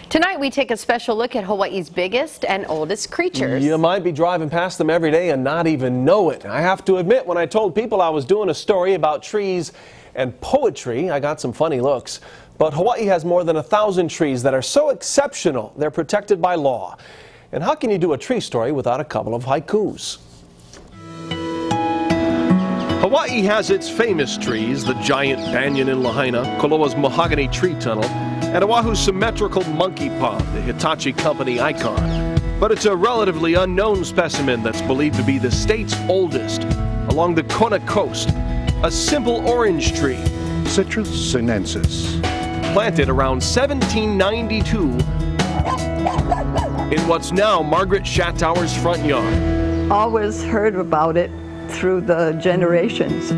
Tonight we take a special look at Hawaii's biggest and oldest creatures. You might be driving past them every day and not even know it. I have to admit, when I told people I was doing a story about trees and poetry, I got some funny looks. But Hawaii has more than 1,000 trees that are so exceptional, they're protected by law. And how can you do a tree story without a couple of haikus? Hawaii has its famous trees, the giant banyan in Lahaina, Koloa's mahogany tree tunnel, and Oahu's symmetrical monkey palm, the Hitachi company icon. But it's a relatively unknown specimen that's believed to be the state's oldest, along the Kona coast, a simple orange tree. Citrus sinensis. Planted around 1792 in what's now Margaret Shattower's front yard. Always heard about it through the generations.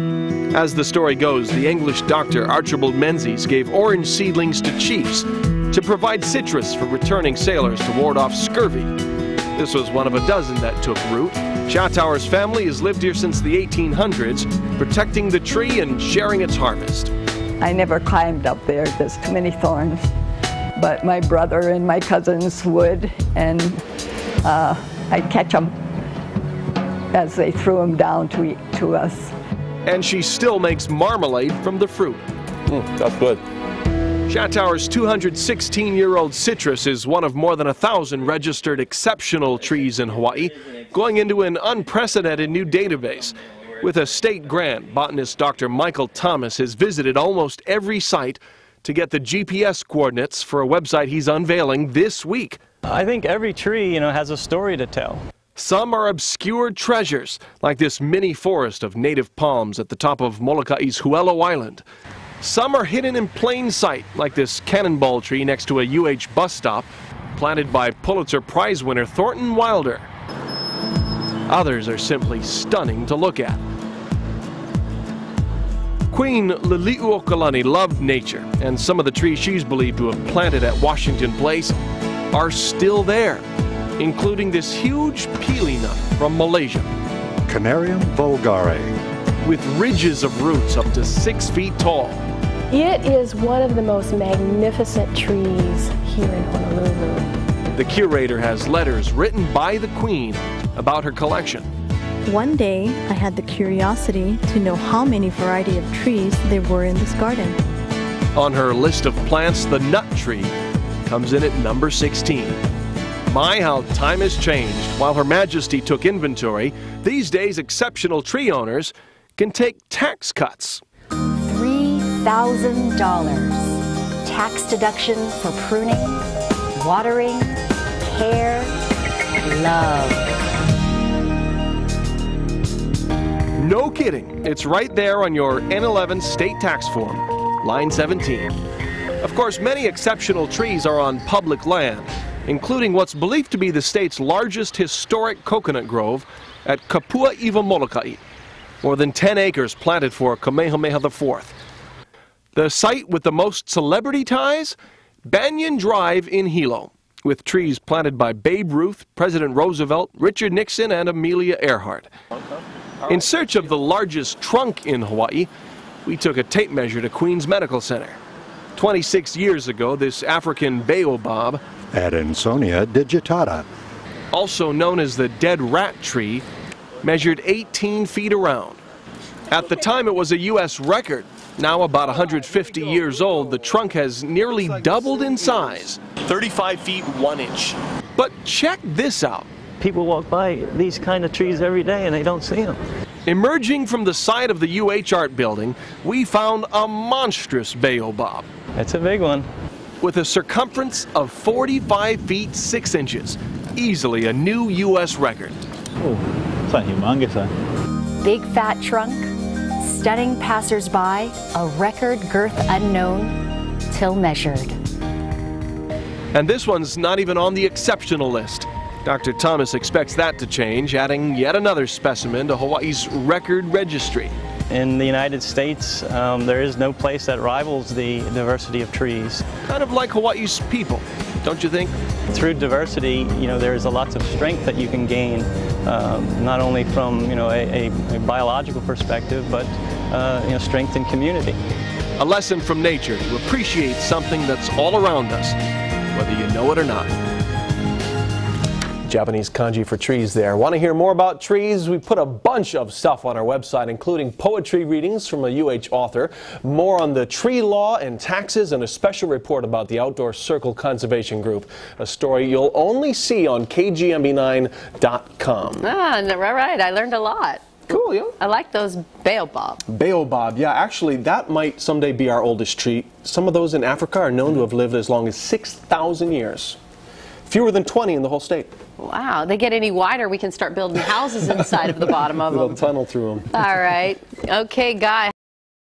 As the story goes, the English doctor Archibald Menzies gave orange seedlings to chiefs to provide citrus for returning sailors to ward off scurvy. This was one of a dozen that took root. Shattower's family has lived here since the 1800s, protecting the tree and sharing its harvest. I never climbed up there, there's too many thorns. But my brother and my cousins would, and I'd catch them as they threw them down to us. And she still makes marmalade from the fruit. That's good. Shattower's 216-year-old citrus is one of more than 1,000 registered exceptional trees in Hawaii, going into an unprecedented new database. With a state grant, botanist Dr. Michael Thomas has visited almost every site to get the GPS coordinates for a website he's unveiling this week. I think every tree, has a story to tell. Some are obscure treasures, like this mini forest of native palms at the top of Molokai's Huelo Island. Some are hidden in plain sight, like this cannonball tree next to a UH bus stop, planted by Pulitzer Prize winner Thornton Wilder. Others are simply stunning to look at. Queen Liliuokalani loved nature, and some of the trees she's believed to have planted at Washington Place are still there, including this huge pili nut from Malaysia. Canarium vulgare. With ridges of roots up to 6 feet tall. It is one of the most magnificent trees here in Honolulu. The curator has letters written by the Queen about her collection. One day, I had the curiosity to know how many variety of trees there were in this garden. On her list of plants, the nut tree comes in at number 16. My, how time has changed. While Her Majesty took inventory, these days exceptional tree owners can take tax cuts. $3,000 tax deduction for pruning, watering, care, love. No kidding. It's right there on your N11 state tax form, line 17. Of course, many exceptional trees are on public land, including what's believed to be the state's largest historic coconut grove at Kapua Iwa Molokai. More than 10 acres planted for Kamehameha IV. The site with the most celebrity ties? Banyan Drive in Hilo, with trees planted by Babe Ruth, President Roosevelt, Richard Nixon, and Amelia Earhart. In search of the largest trunk in Hawaii, we took a tape measure to Queens Medical Center. 26 years ago, this African baobab, Adansonia digitata, also known as the dead rat tree, measured 18 feet around. At the time, it was a U.S. record. Now about 150 years old, the trunk has nearly doubled in size. 35 feet 1 inch. But check this out. People walk by these kind of trees every day and they don't see them. Emerging from the side of the UH Art Building, we found a monstrous baobab. It's a big one. With a circumference of 45 feet 6 inches. Easily a new U.S. record. Oh, it's not humongous, huh? Big fat trunk, stunning passersby, a record girth unknown till measured. And this one's not even on the exceptional list. Dr. Thomas expects that to change, adding yet another specimen to Hawaii's record registry. In the United States, there is no place that rivals the diversity of trees. Kind of like Hawaii's people, don't you think? Through diversity, there's a lots of strength that you can gain, not only from, a biological perspective, but, strength in community. A lesson from nature to appreciate something that's all around us. whether you know it or not. Japanese kanji for trees there. Want to hear more about trees? We put a bunch of stuff on our website, including poetry readings from a UH author, more on the tree law and taxes, and a special report about the Outdoor Circle Conservation Group, a story you'll only see on kgmb9.com. Right. I learned a lot. Cool, yeah. I like those baobab. Baobab, yeah, actually that might someday be our oldest tree. Some of those in Africa are known to have lived as long as 6,000 years. Fewer than 20 in the whole state. Wow, they get any wider, we can start building houses inside of the bottom of them. Little tunnel through them. All right. Okay, Guy.